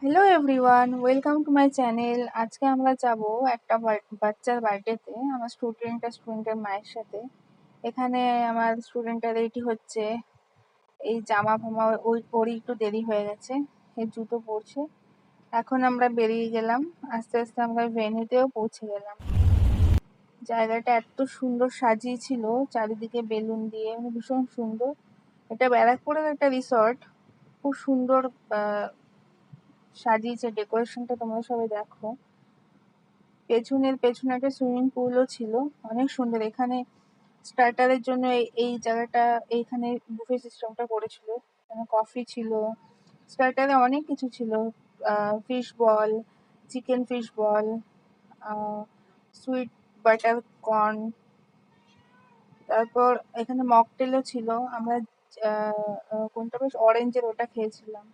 Hello everyone, welcome to my channel. আজকে আমরা যাব একটা বাচ্চার বার্থডেতে, আমার স্টুডেন্টের মায়ের সাথে। এখানে আমার স্টুডেন্টটা রেডি হচ্ছে, এই জামা ফামা ওরই একটু দেরি হয়ে গেছে, এই জুতো পরছে। এখন আমরা বেরিয়ে গেলাম, আস্তে আস্তে আমরা ভেন্যুতেও পৌঁছে গেলাম। জায়গাটা এত সুন্দর সাজিয়েছিল, চারিদিকে বেলুন দিয়ে, মানে ভীষণ সুন্দর। এটা ব্যারাকপুরের একটা রিসর্ট, খুব সুন্দর সাজিয়েছে। ডেকোরেশনটা তোমরা সবাই দেখো। পেছনে একটা সুইমিং পুলও ছিল, অনেক সুন্দর। এখানে স্টার্টারের জন্য এই জায়গাটা, এইখানে বুফে সিস্টেমটা করেছিল। এখানে কফি ছিল, স্টার্টারে অনেক কিছু ছিল। Fish ball, chicken fish ball, sweet butter corn, তারপর এখানে মকটেলও ছিল। আমরা কোনটা বেশ অরেঞ্জের, ওটা খেয়েছিলাম।